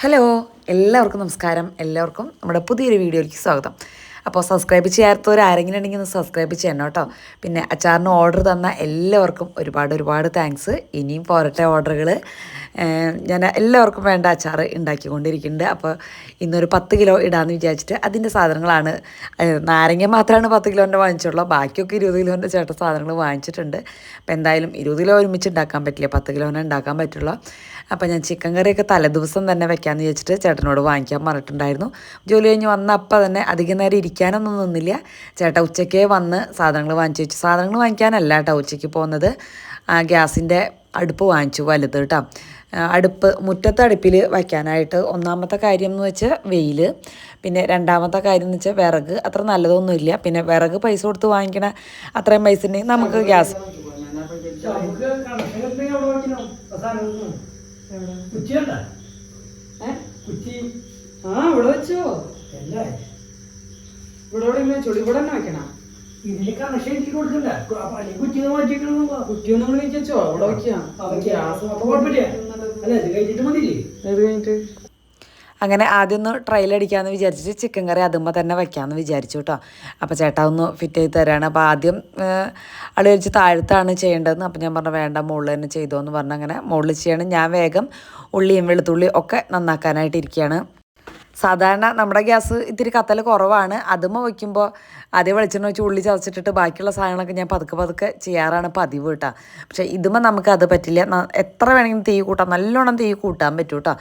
Hello, എല്ലാവർക്കും നമസ്കാരം. എല്ലാവർക്കും നമ്മുടെ പുതിയൊരു വീഡിയോയിലേക്ക് സ്വാഗതം. അപ്പോൾ സബ്സ്ക്രൈബ് ചെയ്യാത്തവർ ആരെങ്കിലും ഉണ്ടെങ്കിൽ ഒന്ന് സബ്സ്ക്രൈബ് ചെയ്യണം കേട്ടോ. പിന്നെ അച്ചാറിന് ഓർഡർ തന്ന എല്ലാവർക്കും ഒരുപാട് താങ്ക്സ്. ഇനിയും പോരട്ടെ ഓർഡറുകൾ. ഞാൻ എല്ലാവർക്കും വേണ്ട അച്ചാർ ഉണ്ടാക്കിക്കൊണ്ടിരിക്കുന്നുണ്ട്. അപ്പോൾ ഇന്നൊരു 10 കിലോ ഇടാമെന്ന് വിചാരിച്ചിട്ട് അതിൻ്റെ സാധനങ്ങളാണ്. നാരങ്ങ മാത്രമാണ് 10 കിലോൻ്റെ വാങ്ങിച്ചുള്ളൂ. ബാക്കിയൊക്കെ 20 കിലോൻ്റെ ചേട്ടൻ സാധനങ്ങൾ വാങ്ങിച്ചിട്ടുണ്ട്. അപ്പോൾ എന്തായാലും 20 കിലോ ഒരുമിച്ച് ഉണ്ടാക്കാൻ പറ്റില്ല, 10 കിലോനെ ഉണ്ടാക്കാൻ പറ്റുള്ളൂ. അപ്പോൾ ഞാൻ ചിക്കൻ കറിയൊക്കെ തലേദിവസം തന്നെ വെക്കാമെന്ന് വിചാരിച്ചിട്ട് ചേട്ടനോട് വാങ്ങിക്കാൻ പറഞ്ഞിട്ടുണ്ടായിരുന്നു. ജോലി കഴിഞ്ഞ് വന്ന അപ്പം തന്നെ അധികം നേരം ഇരിക്കാനൊന്നും നിന്നില്ല. ചേട്ടാ ഉച്ചയ്ക്കേ വന്ന് സാധനങ്ങൾ വാങ്ങിച്ചു വെച്ചു. സാധനങ്ങൾ വാങ്ങിക്കാനല്ല കേട്ടോ ഉച്ചയ്ക്ക് പോകുന്നത്, ഗ്യാസിൻ്റെ അടുപ്പ് വാങ്ങിച്ചു, വലുത് കേട്ടോ. മുറ്റത്തെ അടുപ്പിൽ വയ്ക്കാനായിട്ട് ഒന്നാമത്തെ കാര്യം എന്ന് വെച്ചാൽ വെയിൽ, പിന്നെ രണ്ടാമത്തെ കാര്യം എന്ന് വെച്ചാൽ വിറക് അത്ര നല്ലതൊന്നുമില്ല. പിന്നെ വിറക് പൈസ കൊടുത്ത് വാങ്ങിക്കണ അത്രയും പൈസ ഉണ്ടെങ്കിൽ നമുക്ക് ഗ്യാസ് ഇവിടെ വെച്ചോ. ഇവിടെ തന്നെ വെക്കണം. ഇതില് കണക്ഷൻ എനിക്ക് കൊടുക്കണ്ട. കുറ്റിയൊന്നും കൂടി വെച്ചോ. ഇവിടെ വെക്കാം. അല്ല ഇത് കഴിഞ്ഞിട്ട് മതിയില്ലേ? ഇത് കഴിഞ്ഞിട്ട് അങ്ങനെ ആദ്യം ഒന്ന് ട്രയൽ അടിക്കാമെന്ന് വിചാരിച്ചിട്ട് ചിക്കൻ കറി അതുമ്പോൾ തന്നെ വയ്ക്കാമെന്ന് വിചാരിച്ചു കേട്ടോ. അപ്പോൾ ചേട്ടാ ഒന്ന് ഫിറ്റ് ചെയ്ത് തരാണ്. അപ്പോൾ ആദ്യം ആൾ വിളിച്ച് താഴത്താണ് ചെയ്യേണ്ടതെന്ന്. അപ്പോൾ ഞാൻ പറഞ്ഞു വേണ്ട, മുകളിൽ തന്നെ ചെയ്തോ എന്ന് പറഞ്ഞ് അങ്ങനെ മുകളിൽ ചെയ്യണം. ഞാൻ വേഗം ഉള്ളിയും വെളുത്തുള്ളിയും ഒക്കെ നന്നാക്കാനായിട്ടിരിക്കുകയാണ്. സാധാരണ നമ്മുടെ ഗ്യാസ് ഇത്തിരി കത്തൽ കുറവാണ്. അതുമ്പോൾ വയ്ക്കുമ്പോൾ ആദ്യം വെളിച്ചെണ്ണ വെച്ച് ഉള്ളി ചതച്ചിട്ടിട്ട് ബാക്കിയുള്ള സാധനങ്ങളൊക്കെ ഞാൻ പതുക്കെ ചെയ്യാറാണ് പതിവ് കേട്ടോ. പക്ഷേ ഇതുമ്പോൾ നമുക്കത് പറ്റില്ല. എത്ര വേണമെങ്കിലും തീ കൂട്ടാം, നല്ലോണം തീ കൂട്ടാൻ പറ്റും കേട്ടോ.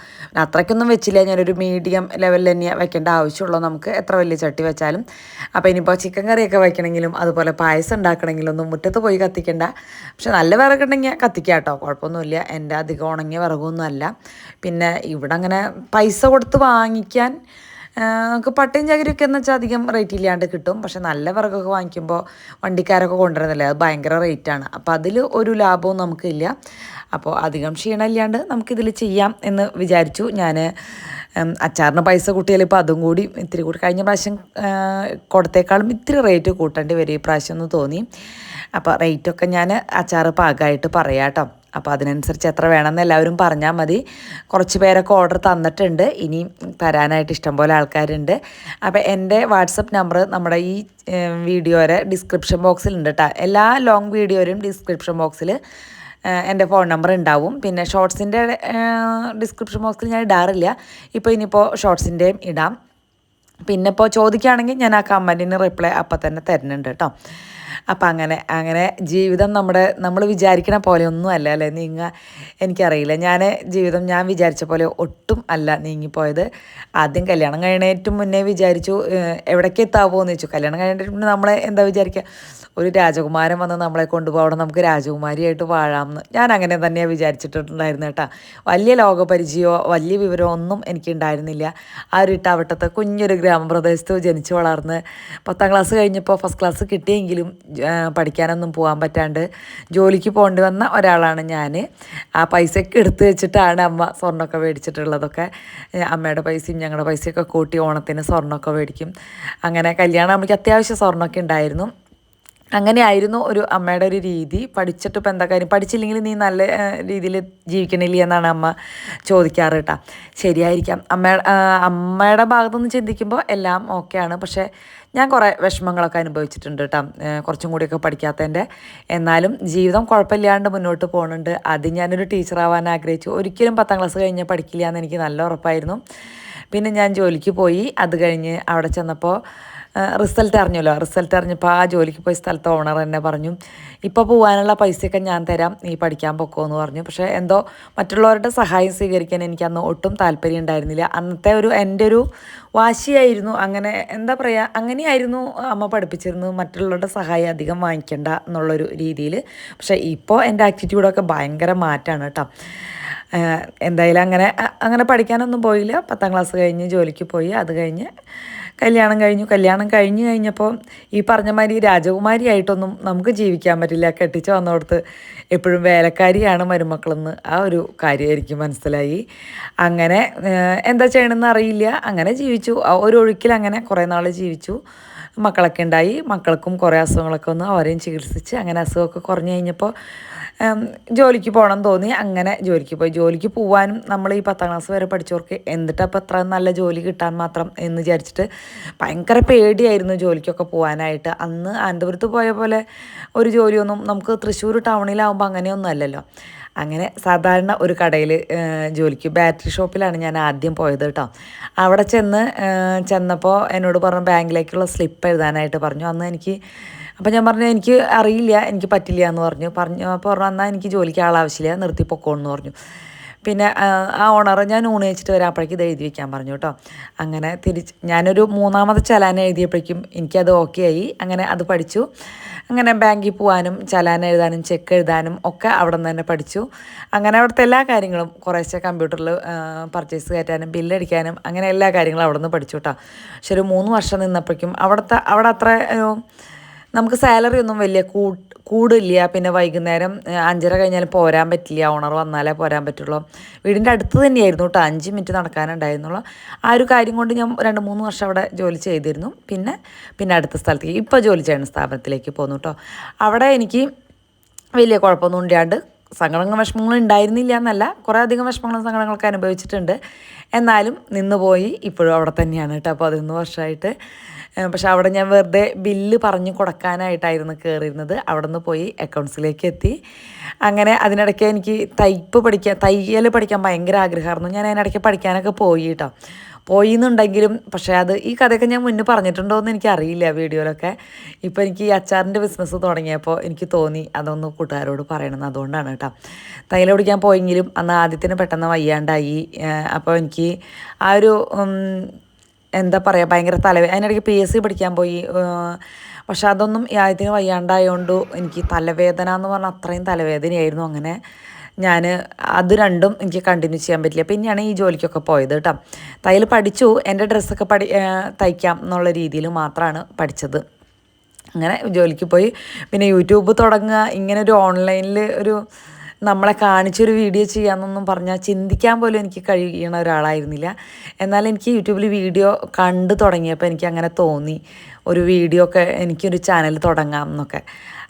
അത്രയ്ക്കൊന്നും വെച്ചില്ല, ഞാനൊരു മീഡിയം ലെവലിൽ തന്നെ വെക്കേണ്ട ആവശ്യമുള്ളൂ നമുക്ക്, എത്ര വലിയ ചട്ടി വെച്ചാലും. അപ്പോൾ ഇനിയിപ്പോൾ ചിക്കൻ കറിയൊക്കെ വയ്ക്കണമെങ്കിലും അതുപോലെ പായസം ഉണ്ടാക്കണമെങ്കിലും ഒന്നും മുറ്റത്ത് പോയി കത്തിക്കേണ്ട. പക്ഷെ നല്ല വിറകുണ്ടെങ്കിൽ കത്തിക്കാം കേട്ടോ, കുഴപ്പമൊന്നുമില്ല. എൻ്റെ അധികം ഉണങ്ങിയ വിറകൊന്നും അല്ല. പിന്നെ ഇവിടെ അങ്ങനെ പൈസ കൊടുത്ത് വാങ്ങിക്കാൻ നമുക്ക് പട്ടയും ചകിരിയൊക്കെ എന്ന് വെച്ചാൽ അധികം റേറ്റ് ഇല്ലാണ്ട് കിട്ടും. പക്ഷെ നല്ല വിറകൊക്കെ വാങ്ങിക്കുമ്പോൾ വണ്ടിക്കാരൊക്കെ കൊണ്ടുവരുന്നില്ലേ, അത് ഭയങ്കര റേറ്റാണ്. അപ്പോൾ അതിൽ ഒരു ലാഭവും നമുക്കില്ല. അപ്പോൾ അധികം ക്ഷീണമില്ലാണ്ട് നമുക്കിതിൽ ചെയ്യാം എന്ന് വിചാരിച്ചു. ഞാൻ അച്ചാറിന് പൈസ കൂട്ടിയാൽ ഇപ്പോൾ അതും കൂടി ഇത്തിരി കൂടി കഴിഞ്ഞ പ്രാവശ്യം കൊടുത്തേക്കാളും ഇത്തിരി റേറ്റ് കൂട്ടേണ്ടി വരും ഈ പ്രാവശ്യം എന്ന് തോന്നി. അപ്പോൾ റേറ്റൊക്കെ ഞാൻ അച്ചാർ പാകമായിട്ട് പറയാം കേട്ടോ. അപ്പോൾ അതിനനുസരിച്ച് എത്ര വേണമെന്ന് എല്ലാവരും പറഞ്ഞാൽ മതി. കുറച്ച് പേരൊക്കെ ഓർഡർ തന്നിട്ടുണ്ട്, ഇനി തരാനായിട്ട് ഇഷ്ടംപോലെ ആൾക്കാരുണ്ട്. അപ്പോൾ എൻ്റെ വാട്സപ്പ് നമ്പർ നമ്മുടെ ഈ വീഡിയോയുടെ ഡിസ്ക്രിപ്ഷൻ ബോക്സിലുണ്ട് കേട്ടോ. എല്ലാ ലോങ് വീഡിയോയിലും ഡിസ്ക്രിപ്ഷൻ ബോക്സിൽ എൻ്റെ ഫോൺ നമ്പർ ഉണ്ടാവും. പിന്നെ ഷോർട്സിൻ്റെ ഡിസ്ക്രിപ്ഷൻ ബോക്സിൽ ഞാൻ ഇടാറില്ല, ഇപ്പോൾ ഇനിയിപ്പോൾ ഷോർട്സിൻ്റെയും ഇടാം. പിന്നെ ഇപ്പോൾ ചോദിക്കുകയാണെങ്കിൽ ഞാൻ ആ കമൻറ്റിന് റിപ്ലൈ അപ്പം തന്നെ തരുന്നുണ്ട് കേട്ടോ. അപ്പം അങ്ങനെ ജീവിതം നമ്മൾ വിചാരിക്കണ പോലെ ഒന്നും അല്ല അല്ലേ എനിക്കറിയില്ല. ജീവിതം ഞാൻ വിചാരിച്ച പോലെ ഒട്ടും അല്ല നീങ്ങിപ്പോയത്. ആദ്യം കല്യാണം കഴിയണേറ്റവും മുന്നേ വിചാരിച്ചു എവിടേക്ക് എത്താവോ എന്ന് വെച്ചു. കല്യാണം കഴിഞ്ഞിട്ട് നമ്മളെ എന്താ വിചാരിക്കുക, ഒരു രാജകുമാരൻ വന്ന് നമ്മളെ കൊണ്ടുപോകും, അവിടെ നമുക്ക് രാജകുമാരിയായിട്ട് വാഴാമെന്ന്. ഞാൻ അങ്ങനെ തന്നെയാണ് വിചാരിച്ചിട്ടുണ്ടായിരുന്നു കേട്ടോ. വലിയ ലോകപരിചയമോ വലിയ വിവരമോ ഒന്നും എനിക്കുണ്ടായിരുന്നില്ല. ആ ഒരു ഇട്ടാവട്ടത്തെ കുഞ്ഞൊരു ഗ്രാമപ്രദേശത്ത് ജനിച്ചു വളർന്ന് 10ാം ക്ലാസ് കഴിഞ്ഞപ്പോൾ ഫസ്റ്റ് ക്ലാസ് കിട്ടിയെങ്കിലും പഠിക്കാനൊന്നും പോകാൻ പറ്റാണ്ട് ജോലിക്ക് പോകേണ്ടി വന്ന ഒരാളാണ് ഞാൻ. ആ പൈസയൊക്കെ എടുത്ത് വെച്ചിട്ടാണ് അമ്മ സ്വർണ്ണമൊക്കെ മേടിച്ചിട്ടുള്ളതൊക്കെ. അമ്മയുടെ പൈസയും ഞങ്ങളുടെ പൈസയൊക്കെ കൂട്ടി ഓണത്തിന് സ്വർണ്ണമൊക്കെ മേടിക്കും. അങ്ങനെ കല്യാണം നമുക്ക് അത്യാവശ്യം സ്വർണ്ണമൊക്കെ ഉണ്ടായിരുന്നു. അങ്ങനെയായിരുന്നു ഒരു അമ്മയുടെ ഒരു രീതി. പഠിച്ചിട്ട് ഇപ്പോൾ എന്താ കാര്യം, പഠിച്ചില്ലെങ്കിൽ നീ നല്ല രീതിയിൽ ജീവിക്കണില്ല എന്നാണ് അമ്മ ചോദിക്കാറ് കേട്ടോ. ശരിയായിരിക്കാം, അമ്മയുടെ ഭാഗത്തുനിന്ന് ചിന്തിക്കുമ്പോൾ എല്ലാം ഓക്കെയാണ്. പക്ഷേ ഞാൻ കുറേ വിഷമങ്ങളൊക്കെ അനുഭവിച്ചിട്ടുണ്ട് കേട്ടോ, കുറച്ചും കൂടിയൊക്കെ പഠിക്കാത്തതിൻ്റെ. എന്നാലും ജീവിതം കുഴപ്പമില്ലാണ്ട് മുന്നോട്ട് പോകുന്നുണ്ട്. ആദ്യം ഞാനൊരു ടീച്ചറാവാൻ ആഗ്രഹിച്ചു. ഒരിക്കലും 10ാം ക്ലാസ് കഴിഞ്ഞ് പഠിക്കില്ല എന്ന് എനിക്ക് നല്ല ഉറപ്പായിരുന്നു. പിന്നെ ഞാൻ ജോലിക്ക് പോയി. അത് കഴിഞ്ഞ് അവിടെ ചെന്നപ്പോൾ റിസൾട്ട് അറിഞ്ഞപ്പോൾ ആ ജോലിക്ക് പോയ സ്ഥലത്ത് ഓണർ തന്നെ പറഞ്ഞു, ഇപ്പോൾ പോകാനുള്ള പൈസയൊക്കെ ഞാൻ തരാം, നീ പഠിക്കാൻ പൊക്കോ എന്ന് പറഞ്ഞു. പക്ഷേ എന്തോ മറ്റുള്ളവരുടെ സഹായം സ്വീകരിക്കാൻ എനിക്കന്ന് ഒട്ടും താല്പര്യം ഉണ്ടായിരുന്നില്ല. അന്നത്തെ എൻ്റെ ഒരു വാശിയായിരുന്നു. അങ്ങനെ എന്താ പറയുക, അങ്ങനെയായിരുന്നു അമ്മ പഠിപ്പിച്ചിരുന്നത്, മറ്റുള്ളവരുടെ സഹായം അധികം വാങ്ങിക്കണ്ട എന്നുള്ളൊരു രീതിയിൽ. പക്ഷേ ഇപ്പോൾ എൻ്റെ ആറ്റിറ്റ്യൂഡൊക്കെ ഭയങ്കര മാറ്റമാണ് കേട്ടോ. എന്തായാലും അങ്ങനെ പഠിക്കാനൊന്നും പോയില്ല. 10ാം ക്ലാസ് കഴിഞ്ഞ് ജോലിക്ക് പോയി. അത് കഴിഞ്ഞ് കല്യാണം കഴിഞ്ഞപ്പോൾ ഈ പറഞ്ഞ മാതിരി രാജകുമാരിയായിട്ടൊന്നും നമുക്ക് ജീവിക്കാൻ പറ്റില്ല. കെട്ടിച്ച് വന്നോടത്ത് എപ്പോഴും വേലക്കാരിയാണ് മരുമക്കളെന്ന് ആ ഒരു കാര്യം എനിക്ക് മനസ്സിലായി. അങ്ങനെ എന്താ ചെയ്യണമെന്ന് അറിയില്ല, അങ്ങനെ ജീവിച്ചു. ഒരു ഒഴുക്കിൽ അങ്ങനെ കുറേ നാൾ ജീവിച്ചു. മക്കളൊക്കെ ഉണ്ടായി. മക്കൾക്കും കുറേ അസുഖങ്ങളൊക്കെ വന്നു. അവരെയും ചികിത്സിച്ച് അങ്ങനെ അസുഖമൊക്കെ കുറഞ്ഞു കഴിഞ്ഞപ്പോൾ ജോലിക്ക് പോകണം തോന്നി. അങ്ങനെ ജോലിക്ക് പോയി. ജോലിക്ക് പോകാനും നമ്മൾ ഈ 10ാം ക്ലാസ് വരെ പഠിച്ചവർക്ക് എന്നിട്ട് അപ്പോൾ അത്ര നല്ല ജോലി കിട്ടാൻ മാത്രം എന്ന് വിചാരിച്ചിട്ട് ഭയങ്കര പേടിയായിരുന്നു ജോലിക്കൊക്കെ പോകാനായിട്ട്. അന്ന് അനന്തപുരത്ത് പോയ പോലെ ഒരു ജോലിയൊന്നും നമുക്ക് തൃശ്ശൂർ ടൗണിലാവുമ്പോൾ അങ്ങനെയൊന്നും അല്ലല്ലോ. അങ്ങനെ സാധാരണ ഒരു കടയിൽ ജോലിക്ക് ബാറ്ററി ഷോപ്പിലാണ് ഞാൻ ആദ്യം പോയത് കേട്ടോ. അവിടെ ചെന്നപ്പോൾ എന്നോട് പറഞ്ഞു ബാങ്കിലേക്കുള്ള സ്ലിപ്പ് എഴുതാനായിട്ട് പറഞ്ഞു. അന്ന് എനിക്ക് അപ്പോൾ ഞാൻ പറഞ്ഞു എനിക്ക് അറിയില്ല, എനിക്ക് പറ്റില്ല എന്ന് പറഞ്ഞു. അപ്പോൾ എന്നാൽ എനിക്ക് ജോലിക്ക് ആളാവശ്യമില്ല, നിർത്തി പൊക്കോളെന്ന് പറഞ്ഞു. പിന്നെ ആ ഓണർ ഞാൻ ഊണ് വെച്ചിട്ട് വരാം, അപ്പോഴേക്കും ഇത് എഴുതി വയ്ക്കാൻ പറഞ്ഞു കേട്ടോ. അങ്ങനെ ഞാനൊരു 3ാമത് ചലാൻ എഴുതിയപ്പോഴേക്കും എനിക്കത് ഓക്കെ ആയി. അങ്ങനെ അത് പഠിച്ചു. അങ്ങനെ ബാങ്കിൽ പോകാനും ചലാൻ എഴുതാനും ചെക്ക് എഴുതാനും ഒക്കെ അവിടെ നിന്ന് തന്നെ പഠിച്ചു. അങ്ങനെ അവിടുത്തെ എല്ലാ കാര്യങ്ങളും കുറേശ്ശെ കമ്പ്യൂട്ടറിൽ പർച്ചേസ് കയറ്റാനും ബില്ലടിക്കാനും അങ്ങനെ എല്ലാ കാര്യങ്ങളും അവിടെ നിന്ന് പഠിച്ചു കേട്ടോ. പക്ഷെ ഒരു 3 വർഷം നിന്നപ്പോഴേക്കും അവിടെ അത്ര നമുക്ക് സാലറി ഒന്നും വലിയ കൂടില്ല. പിന്നെ വൈകുന്നേരം 5:30 കഴിഞ്ഞാലും പോരാൻ പറ്റില്ല, ഓണർ വന്നാലേ പോരാൻ പറ്റുള്ളൂ. വീടിൻ്റെ അടുത്ത് തന്നെയായിരുന്നു കേട്ടോ, 5 മിനിറ്റ് നടക്കാനുണ്ടായിരുന്നുള്ളൂ. ആ ഒരു കാര്യം കൊണ്ട് ഞാൻ 2-3 വർഷം അവിടെ ജോലി ചെയ്തിരുന്നു. പിന്നെ അടുത്ത സ്ഥലത്തേക്ക് ഇപ്പോൾ ജോലി ചെയ്യുന്ന സ്ഥാപനത്തിലേക്ക് പോന്നു കേട്ടോ. അവിടെ എനിക്ക് വലിയ കുഴപ്പമൊന്നും ഉണ്ടാണ്ട് സങ്കടങ്ങളും വിഷമങ്ങളും ഉണ്ടായിരുന്നില്ല എന്നല്ല, കുറേ അധികം വിഷമങ്ങളും സങ്കടങ്ങളൊക്കെ അനുഭവിച്ചിട്ടുണ്ട്. എന്നാലും നിന്ന് പോയി. ഇപ്പോഴും അവിടെ തന്നെയാണ് കേട്ടോ. 11 വർഷമായിട്ട്. പക്ഷെ അവിടെ ഞാൻ വെറുതെ ബില്ല് പറഞ്ഞു കൊടുക്കാനായിട്ടായിരുന്നു കയറിയിരുന്നത്. അവിടെ നിന്ന് പോയി അക്കൗണ്ട്സിലേക്ക് എത്തി. അങ്ങനെ അതിനിടയ്ക്ക് എനിക്ക് തയ്യൽ പഠിക്കാൻ ഭയങ്കര ആഗ്രഹമായിരുന്നു. ഞാൻ അതിനിടയ്ക്ക് പഠിക്കാനൊക്കെ പോയി കേട്ടോ. പോയിന്നുണ്ടെങ്കിലും പക്ഷേ ഈ കഥയൊക്കെ ഞാൻ മുന്നേ പറഞ്ഞിട്ടുണ്ടോ എന്ന് എനിക്കറിയില്ല വീഡിയോയിലൊക്കെ. ഇപ്പോൾ എനിക്ക് ഈ അച്ചാറിൻ്റെ ബിസിനസ് തുടങ്ങിയപ്പോൾ എനിക്ക് തോന്നി അതൊന്ന് കൂട്ടുകാരോട് പറയണമെന്ന്. അതുകൊണ്ടാണ് കേട്ടോ. തയ്യൽ പഠിക്കാൻ പോയെങ്കിലും അന്ന് ആദ്യത്തിന് പെട്ടെന്ന് വയ്യാണ്ടായി. അപ്പോൾ എനിക്ക് ആ ഒരു എന്താ പറയുക ഭയങ്കര അതിനിടയ്ക്ക് PSC പഠിക്കാൻ പോയി. പക്ഷെ അതൊന്നും ആദ്യത്തിന് വയ്യാണ്ടായതുകൊണ്ട് എനിക്ക് തലവേദന എന്ന് പറഞ്ഞാൽ അത്രയും തലവേദനയായിരുന്നു. അങ്ങനെ ഞാൻ അത് രണ്ടും എനിക്ക് കണ്ടിന്യൂ ചെയ്യാൻ പറ്റില്ല. പിന്നെയാണ് ഈ ജോലിക്കൊക്കെ പോയത് കേട്ടോ. തയ്യൽ പഠിച്ചു, എൻ്റെ ഡ്രസ്സൊക്കെ തയ്ക്കാം എന്നുള്ള രീതിയിൽ മാത്രമാണ് പഠിച്ചത്. അങ്ങനെ ജോലിക്ക് പോയി. പിന്നെ യൂട്യൂബ് തുടങ്ങുക, ഇങ്ങനെ ഒരു ഓൺലൈനിൽ നമ്മളെ കാണിച്ചൊരു വീഡിയോ ചെയ്യാമെന്നൊന്നും പറഞ്ഞാൽ ചിന്തിക്കാൻ പോലും എനിക്ക് കഴിയണ ഒരാളായിരുന്നില്ല. എന്നാൽ എനിക്ക് യൂട്യൂബിൽ വീഡിയോ കണ്ടു തുടങ്ങിയപ്പോൾ എനിക്ക് അങ്ങനെ തോന്നി ഒരു വീഡിയോ ഒക്കെ എനിക്കൊരു ചാനൽ തുടങ്ങാം എന്നൊക്കെ.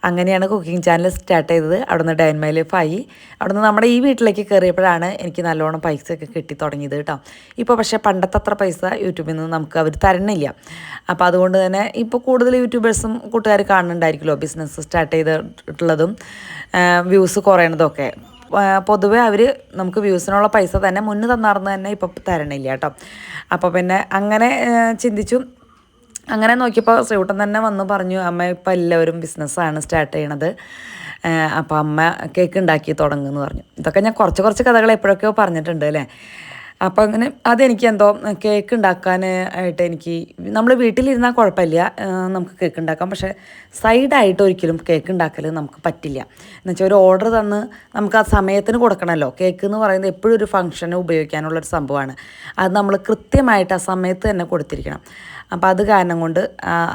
അങ്ങനെയാണ് കുക്കിംഗ് ചാനൽ സ്റ്റാർട്ട് ചെയ്തത്. അവിടെ നിന്ന് ഡൈൻ മൈ ലൈഫ് ആയി. അവിടെ നിന്ന് നമ്മുടെ ഈ വീട്ടിലേക്ക് കയറിയപ്പോഴാണ് എനിക്ക് നല്ലോണം പൈസയൊക്കെ കിട്ടി തുടങ്ങിയത് കേട്ടോ. ഇപ്പോൾ പക്ഷേ പണ്ടത്തെ അത്ര പൈസ യൂട്യൂബിൽ നിന്ന് നമുക്ക് അവർ തരണില്ല. അപ്പോൾ അതുകൊണ്ട് തന്നെ ഇപ്പോൾ കൂടുതൽ യൂട്യൂബേഴ്സും കൂട്ടുകാർ കാണുന്നുണ്ടായിരിക്കുമല്ലോ ബിസിനസ് സ്റ്റാർട്ട് ചെയ്തിട്ടുള്ളതും വ്യൂസ് കുറയണതൊക്കെ. പൊതുവെ അവർ നമുക്ക് വ്യൂസിനുള്ള പൈസ തന്നെ മുന്നേ തന്നാർന്ന് തന്നെ ഇപ്പോൾ തരണില്ല കേട്ടോ. അപ്പോൾ പിന്നെ അങ്ങനെ ചിന്തിച്ചു. അങ്ങനെ നോക്കിയപ്പോൾ ശ്രീകുട്ടൻ തന്നെ വന്ന് പറഞ്ഞു, അമ്മ ഇപ്പം എല്ലാവരും ബിസിനസ്സാണ് സ്റ്റാർട്ട് ചെയ്യണത്, അപ്പോൾ അമ്മ കേക്ക് ഉണ്ടാക്കി തുടങ്ങുമെന്ന് പറഞ്ഞു. ഇതൊക്കെ ഞാൻ കുറച്ച് കഥകൾ എപ്പോഴൊക്കെയോ പറഞ്ഞിട്ടുണ്ട് അല്ലേ. അപ്പോൾ അങ്ങനെ അതെനിക്ക് എന്തോ കേക്ക് ഉണ്ടാക്കാനായിട്ട് എനിക്ക് നമ്മൾ വീട്ടിലിരുന്നാൽ കുഴപ്പമില്ല, നമുക്ക് കേക്ക് ഉണ്ടാക്കാം. പക്ഷേ സൈഡായിട്ട് ഒരിക്കലും കേക്ക് ഉണ്ടാക്കൽ നമുക്ക് പറ്റില്ല. എന്നുവെച്ചാൽ ഒരു ഓർഡർ തന്ന് നമുക്ക് ആ സമയത്തിന് കൊടുക്കണമല്ലോ. കേക്ക് എന്ന് പറയുന്നത് എപ്പോഴും ഒരു ഫംഗ്ഷന് ഉപയോഗിക്കാനുള്ളൊരു സംഭവമാണ്. അത് നമ്മൾ കൃത്യമായിട്ട് ആ സമയത്ത് തന്നെ കൊടുത്തിരിക്കണം. അപ്പോൾ അത് കാരണം കൊണ്ട്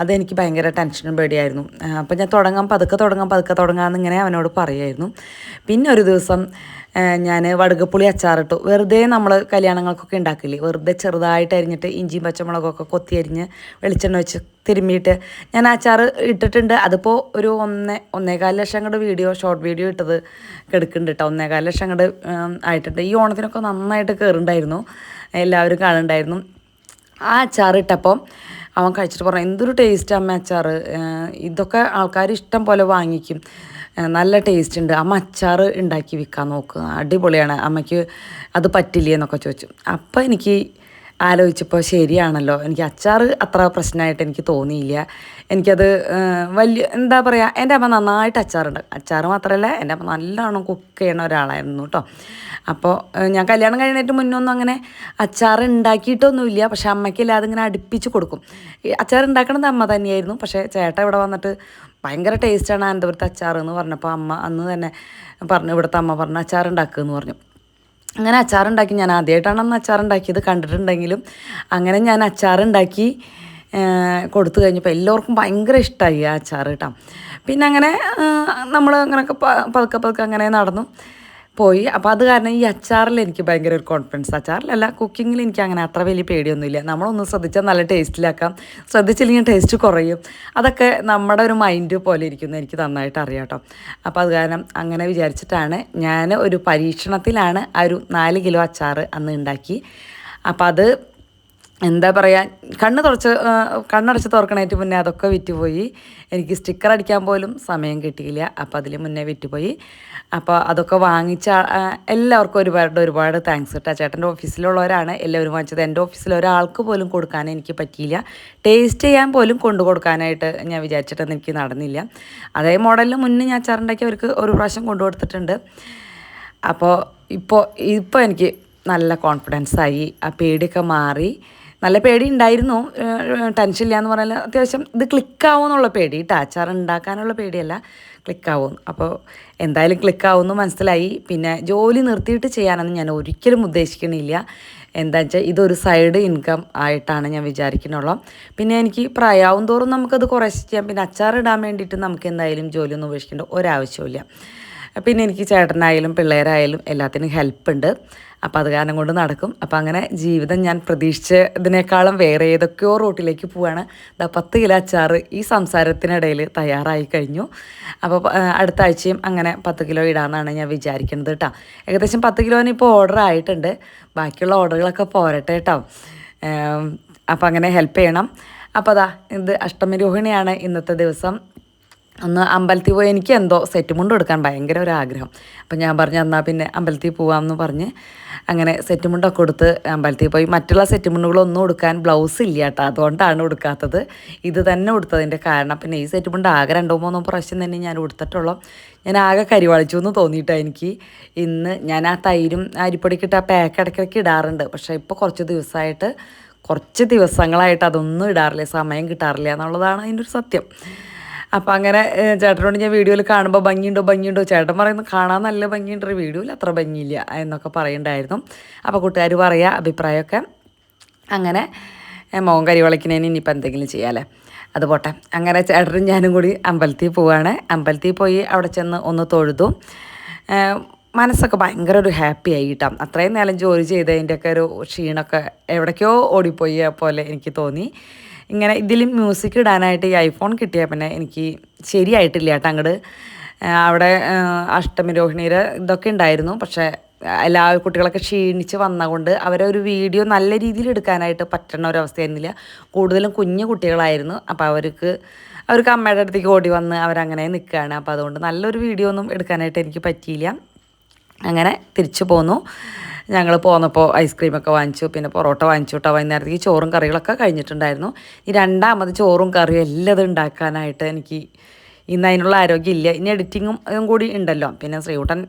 അതെനിക്ക് ഭയങ്കര ടെൻഷനും പേടിയായിരുന്നു. അപ്പോൾ ഞാൻ പതുക്കെ തുടങ്ങാമെന്നിങ്ങനെ അവനോട് പറയുമായിരുന്നു. പിന്നെ ഒരു ദിവസം ഞാൻ വടുകപ്പുളി അച്ചാറിട്ടു. വെറുതെ നമ്മൾ കല്യാണങ്ങൾക്കൊക്കെ ഉണ്ടാക്കില്ലേ, വെറുതെ ചെറുതായിട്ട് അരിഞ്ഞിട്ട് ഇഞ്ചിയും പച്ചമുളകൊക്കെ കൊത്തി അരിഞ്ഞ് വെളിച്ചെണ്ണ വെച്ച് തിരുമ്മിയിട്ട് ഞാൻ അച്ചാർ ഇട്ടിട്ടുണ്ട്. അതിപ്പോൾ ഒരു 1.25 ലക്ഷം അങ്ങോട്ട് ഷോർട്ട് വീഡിയോ ഇട്ടത് കിടക്കുന്നുണ്ട് കേട്ടോ. 1.25 ലക്ഷം അങ്ങോട്ട് ആയിട്ടുണ്ട്. ഈ ഓണത്തിനൊക്കെ നന്നായിട്ട് കയറുണ്ടായിരുന്നു, എല്ലാവരും കാണുന്നുണ്ടായിരുന്നു. ആ അച്ചാർ ഇട്ടപ്പോൾ അവൻ കഴിച്ചിട്ട് പറഞ്ഞു, എന്തൊരു ടേസ്റ്റ് അമ്മ അച്ചാർ, ഇതൊക്കെ ആൾക്കാർ ഇഷ്ടം പോലെ വാങ്ങിക്കും, നല്ല ടേസ്റ്റ് ഉണ്ട്, അമ്മ അച്ചാർ ഉണ്ടാക്കി വിൽക്കാൻ നോക്കുക, അടിപൊളിയാണ്, അമ്മയ്ക്ക് അത് പറ്റില്ലേ എന്നൊക്കെ ചോദിച്ചു. അപ്പോൾ എനിക്ക് ആലോചിച്ചപ്പോൾ ശരിയാണല്ലോ, എനിക്ക് അച്ചാർ അത്ര പ്രശ്നമായിട്ട് എനിക്ക് തോന്നിയില്ല. എനിക്കത് എന്താ പറയുക, എൻ്റെ അമ്മ നന്നായിട്ട് അച്ചാർ മാത്രമല്ല എൻ്റെ അമ്മ നല്ലോണം കുക്ക് ചെയ്യണ ഒരാളായിരുന്നു കേട്ടോ. അപ്പോൾ ഞാൻ കല്യാണം കഴിഞ്ഞിട്ട് മുന്നൊന്നും അങ്ങനെ അച്ചാർ ഉണ്ടാക്കിയിട്ടൊന്നുമില്ല. പക്ഷേ അമ്മയ്ക്കില്ലാതെ ഇങ്ങനെ അടുപ്പിച്ച് കൊടുക്കും. ഈ അച്ചാർ ഉണ്ടാക്കണത് അമ്മ തന്നെയായിരുന്നു. പക്ഷേ ചേട്ടൻ ഇവിടെ വന്നിട്ട് ഭയങ്കര ടേസ്റ്റാണ് അനന്തപുരത്തെ അച്ചാർ എന്ന് പറഞ്ഞപ്പോൾ അമ്മ അന്ന് തന്നെ പറഞ്ഞു, ഇവിടുത്തെ അമ്മ പറഞ്ഞു അച്ചാർ ഉണ്ടാക്കുമെന്ന് പറഞ്ഞു. അങ്ങനെ അച്ചാറുണ്ടാക്കി. ഞാൻ ആദ്യമായിട്ടാണ് അന്ന് അച്ചാറുണ്ടാക്കിയത്, കണ്ടിട്ടുണ്ടെങ്കിലും അങ്ങനെ ഞാൻ അച്ചാറുണ്ടാക്കി കൊടുത്തു കഴിഞ്ഞപ്പോൾ എല്ലാവർക്കും ഭയങ്കര ഇഷ്ടമായി ആ അച്ചാർ കേട്ടോ. പിന്നെ അങ്ങനെ നമ്മൾ അങ്ങനെയൊക്കെ പതുക്കെ അങ്ങനെ നടന്നു. പോയി. അപ്പോൾ അത് കാരണം ഈ അച്ചാറിൽ എനിക്ക് ഭയങ്കര ഒരു കോൺഫിഡൻസ്, അച്ചാറിലല്ല കുക്കിങ്ങിൽ എനിക്ക് അങ്ങനെ അത്ര വലിയ പേടിയൊന്നുമില്ല. നമ്മളൊന്ന് ശ്രദ്ധിച്ചാൽ നല്ല ടേസ്റ്റിലാക്കാം, ശ്രദ്ധിച്ചില്ലെങ്കിൽ ടേസ്റ്റ് കുറയും. അതൊക്കെ നമ്മുടെ ഒരു മൈൻഡ് പോലെ ഇരിക്കുന്നു, എനിക്ക് നന്നായിട്ട് അറിയാം കേട്ടോ. അപ്പോൾ അത് കാരണം അങ്ങനെ വിചാരിച്ചിട്ടാണ് ഞാൻ ഒരു പരീക്ഷണത്തിലാണ് ആ ഒരു 4 കിലോ അച്ചാർ അന്ന് ഉണ്ടാക്കി. അപ്പോൾ അത് എന്താ പറയുക, കണ്ണടച്ച് തുറക്കണേറ്റ് മുന്നേ അതൊക്കെ വിറ്റുപോയി. എനിക്ക് സ്റ്റിക്കർ അടിക്കാൻ പോലും സമയം കിട്ടിയില്ല. അപ്പോൾ അതിൽ മുന്നേ വിറ്റുപോയി. അപ്പോൾ അതൊക്കെ വാങ്ങിച്ച എല്ലാവർക്കും ഒരുപാട് താങ്ക്സ് കേട്ടോ. ചേട്ടൻ്റെ ഓഫീസിലുള്ളവരാണ് എല്ലാവരും വാങ്ങിച്ചത്. എൻ്റെ ഓഫീസിൽ ഒരാൾക്ക് പോലും കൊടുക്കാൻ എനിക്ക് പറ്റിയില്ല. ടേസ്റ്റ് ചെയ്യാൻ പോലും കൊണ്ടു കൊടുക്കാനായിട്ട് ഞാൻ വിചാരിച്ചിട്ടൊന്നും എനിക്ക് നടന്നില്ല. അതേ മോഡലിൽ മുന്നേ ഞാൻ അച്ചാറുണ്ടാക്കി അവർക്ക് ഒരു പ്രാവശ്യം കൊണ്ടു കൊടുത്തിട്ടുണ്ട്. അപ്പോൾ ഇപ്പോൾ എനിക്ക് നല്ല കോൺഫിഡൻസായി, ആ പേടിയൊക്കെ മാറി. നല്ല പേടി ഉണ്ടായിരുന്നു, ടെൻഷൻ ഇല്ല എന്ന് പറഞ്ഞാൽ അത്യാവശ്യം ഇത് ക്ലിക്കാവുമെന്നുള്ള പേടി കേട്ടോ, അച്ചാർ ഉണ്ടാക്കാനുള്ള പേടിയല്ല, ക്ലിക്കാവും. അപ്പോൾ എന്തായാലും ക്ലിക്കാവുമെന്ന് മനസ്സിലായി. പിന്നെ ജോലി നിർത്തിയിട്ട് ചെയ്യാനൊന്നും ഞാൻ ഒരിക്കലും ഉദ്ദേശിക്കണില്ല. എന്താ വെച്ചാൽ ഇതൊരു സൈഡ് ഇൻകം ആയിട്ടാണ് ഞാൻ വിചാരിക്കുന്നുള്ളൂ. പിന്നെ എനിക്ക് പ്രായമാവും തോറും നമുക്കത് കുറച്ച് ചെയ്യാം. പിന്നെ അച്ചാർ ഇടാൻ വേണ്ടിയിട്ട് നമുക്ക് എന്തായാലും ജോലിയൊന്നും ഉപേക്ഷിക്കേണ്ട ഒരാവശ്യമില്ല. പിന്നെ എനിക്ക് ചേട്ടനായാലും പിള്ളേരായാലും എല്ലാത്തിനും ഹെൽപ്പുണ്ട്. അപ്പോൾ അത് കാരണം കൊണ്ട് നടക്കും. അപ്പോൾ അങ്ങനെ ജീവിതം ഞാൻ പ്രതീക്ഷിച്ചതിനേക്കാളും വേറെ ഏതൊക്കെയോ റൂട്ടിലേക്ക് പോവുകയാണ്. 10 കിലോ അച്ചാർ ഈ സംസാരത്തിനിടയിൽ തയ്യാറായി കഴിഞ്ഞു. അപ്പോൾ അടുത്ത ആഴ്ചയും അങ്ങനെ 10 കിലോ ഇടാമെന്നാണ് ഞാൻ വിചാരിക്കുന്നത് കേട്ടോ. ഏകദേശം 10 കിലോന് ഇപ്പോൾ ഓർഡർ ആയിട്ടുണ്ട്. ബാക്കിയുള്ള ഓർഡറുകളൊക്കെ പോരട്ടെ കേട്ടോ. അപ്പോൾ അങ്ങനെ ഹെൽപ്പ് ചെയ്യണം. അപ്പോൾ അതാ ഇത് അഷ്ടമി രോഹിണിയാണ് ഇന്നത്തെ ദിവസം. ഒന്ന് അമ്പലത്തിൽ പോയി, എനിക്ക് എന്തോ സെറ്റ് മുണ്ട് എടുക്കാൻ ഭയങ്കര ഒരു ആഗ്രഹം. അപ്പം ഞാൻ പറഞ്ഞു എന്നാൽ പിന്നെ അമ്പലത്തിൽ പോകാമെന്ന് പറഞ്ഞ് അങ്ങനെ സെറ്റ് മുണ്ടൊക്കെ കൊടുത്ത് അമ്പലത്തിൽ പോയി. മറ്റുള്ള സെറ്റ് മുണ്ടുകളൊന്നും കൊടുക്കാൻ ബ്ലൗസ് ഇല്ല കേട്ടോ, അതുകൊണ്ടാണ് കൊടുക്കാത്തത്. ഇത് തന്നെ കൊടുത്തതിൻ്റെ കാരണം. പിന്നെ ഈ സെറ്റ് മുണ്ട് ആകെ 2-3 പ്രാവശ്യം തന്നെ ഞാൻ കൊടുത്തിട്ടുള്ളൂ. ഞാൻ ആകെ കരിവാളിച്ചു എന്ന് തോന്നിയിട്ടാണ് എനിക്ക്. ഇന്ന് ഞാൻ ആ തൈരും അരിപ്പൊടിക്കിട്ട് ആ പാക്ക് ഇടയ്ക്കിടയ്ക്ക് ഇടാറുണ്ട്. പക്ഷേ ഇപ്പോൾ കുറച്ച് ദിവസങ്ങളായിട്ട് അതൊന്നും ഇടാറില്ല, സമയം കിട്ടാറില്ല എന്നുള്ളതാണ് അതിൻ്റെ ഒരു സത്യം. അപ്പോൾ അങ്ങനെ ചേട്ടനോട് ഞാൻ വീഡിയോയിൽ കാണുമ്പോൾ ഭംഗിയുണ്ടോ ചേട്ടൻ പറയുന്നത് കാണാൻ നല്ല ഭംഗിയുണ്ട്, വീഡിയോയിൽ അത്ര ഭംഗിയില്ല എന്നൊക്കെ പറയുന്നുണ്ടായിരുന്നു. അപ്പോൾ കൂട്ടുകാർ പറയുക അഭിപ്രായമൊക്കെ. അങ്ങനെ മോൻ കരിവളക്കിനേന് ഇനിയിപ്പോൾ എന്തെങ്കിലും ചെയ്യാമല്ലേ, അത് പോട്ടെ. അങ്ങനെ ചേട്ടനും ഞാനും കൂടി അമ്പലത്തിൽ പോവുകയാണ്. അമ്പലത്തിൽ പോയി അവിടെ ചെന്ന് ഒന്ന് തൊഴുതു. മനസ്സൊക്കെ ഭയങ്കര ഒരു ഹാപ്പി ആയി കിട്ടാം. അത്രയും നേരം ജോലി ചെയ്തതിൻ്റെയൊക്കെ ഒരു ക്ഷീണമൊക്കെ എവിടേക്കോ ഓടിപ്പോയി പോലെ എനിക്ക് തോന്നി. ഇങ്ങനെ ഇതിൽ മ്യൂസിക് ഇടാനായിട്ട് ഈ ഐഫോൺ കിട്ടിയാൽ പിന്നെ എനിക്ക് ശരിയായിട്ടില്ല കേട്ടോ. അങ്ങോട്ട് അവിടെ അഷ്ടമി രോഹിണിയുടെ ഇതൊക്കെ ഉണ്ടായിരുന്നു. പക്ഷേ എല്ലാ കുട്ടികളൊക്കെ ക്ഷീണിച്ച് വന്നതുകൊണ്ട് അവരെ ഒരു വീഡിയോ നല്ല രീതിയിൽ എടുക്കാനായിട്ട് പറ്റുന്ന ഒരവസ്ഥയായിരുന്നില്ല. കൂടുതലും കുഞ്ഞു കുട്ടികളായിരുന്നു. അപ്പോൾ അവർക്ക് അമ്മയുടെ അടുത്തേക്ക് ഓടി വന്ന് അവരങ്ങനെ നിൽക്കുകയാണ്. അപ്പോൾ അതുകൊണ്ട് നല്ലൊരു വീഡിയോ ഒന്നും എടുക്കാനായിട്ട് എനിക്ക് പറ്റിയില്ല. അങ്ങനെ തിരിച്ചു പോന്നു. ഞങ്ങൾ പോന്നപ്പോൾ ഐസ്ക്രീമൊക്കെ വാങ്ങിച്ചു, പിന്നെ പൊറോട്ട വാങ്ങിച്ചു കേട്ടോ. വൈകുന്നേരത്തേക്ക് ചോറും കറികളൊക്കെ കഴിഞ്ഞിട്ടുണ്ടായിരുന്നു. ഈ രണ്ടാമത് ചോറും കറിയും എല്ലാം ഉണ്ടാക്കാനായിട്ട് എനിക്ക് ഇന്ന് അതിനുള്ള ആരോഗ്യമില്ല. ഇനി എഡിറ്റിങ്ങും കൂടി ഉണ്ടല്ലോ. പിന്നെ ശ്രീകുട്ടൻ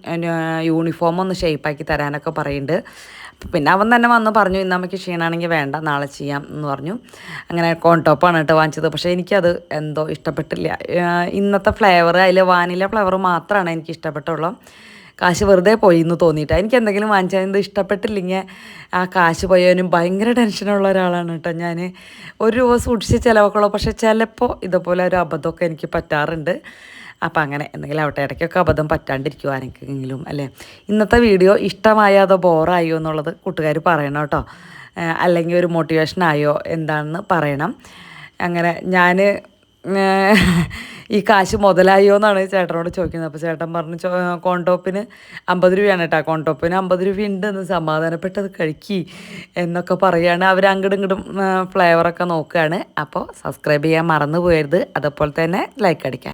യൂണിഫോം ഒന്ന് ഷേപ്പാക്കി തരാനൊക്കെ പറയുന്നുണ്ട്. പിന്നെ അവൻ തന്നെ വന്ന് പറഞ്ഞു ഇന്ന് നമുക്ക് ക്ഷീണമാണെങ്കിൽ വേണ്ട, നാളെ ചെയ്യാം എന്ന് പറഞ്ഞു. അങ്ങനെ കോൺടോപ്പാണ് കേട്ടോ വാങ്ങിച്ചത്. പക്ഷേ എനിക്കത് എന്തോ ഇഷ്ടപ്പെട്ടില്ല. ഇന്നത്തെ ഫ്ലേവർ, അതിൽ വാനില ഫ്ലേവർ മാത്രമാണ് എനിക്ക് ഇഷ്ടപ്പെട്ടുള്ളൂ. കാശ് വെറുതെ പോയി എന്ന് തോന്നിയിട്ടാണ്. എനിക്ക് എന്തെങ്കിലും വാങ്ങിച്ചാൽ ഇത് ഇഷ്ടപ്പെട്ടില്ലെങ്കിൽ ആ കാശ് പോയവനും ഭയങ്കര ടെൻഷനുള്ള ഒരാളാണ് കേട്ടോ ഞാൻ. ഒരു രൂപ സൂക്ഷിച്ച് ചിലവൊക്കെയുള്ളൂ. പക്ഷേ ചിലപ്പോൾ ഇതുപോലെ ഒരു അബദ്ധമൊക്കെ എനിക്ക് പറ്റാറുണ്ട്. അപ്പോൾ അങ്ങനെ എന്തെങ്കിലും ആവട്ടെ, ഇടയ്ക്കൊക്കെ അബദ്ധം പറ്റാണ്ടിരിക്കും ആരെങ്കിലും അല്ലേ. ഇന്നത്തെ വീഡിയോ ഇഷ്ടമായോ അതോ ബോറായോ എന്നുള്ളത് കൂട്ടുകാർ പറയണം കേട്ടോ. അല്ലെങ്കിൽ ഒരു മോട്ടിവേഷനായോ എന്താണെന്ന് പറയണം. അങ്ങനെ ഞാൻ ഈ കാശ് മുതലായോ എന്നാണ് ചേട്ടനോട് ചോദിക്കുന്നത്. അപ്പോൾ ചേട്ടൻ പറഞ്ഞു കോൺടോപ്പിന് 50 രൂപയാണ് കേട്ടോ, കോൺടോപ്പിന് 50 രൂപ ഉണ്ടെന്ന്, സമാധാനപ്പെട്ടത് കഴിക്കി എന്നൊക്കെ പറയുകയാണ്. അവർ അങ്ങോട്ടും ഇങ്ങോട്ടും ഫ്ലേവറൊക്കെ നോക്കുകയാണ്. അപ്പോൾ സബ്സ്ക്രൈബ് ചെയ്യാൻ മറന്നു പോയരുത്, അതുപോലെ തന്നെ ലൈക്ക് അടിക്കാൻ.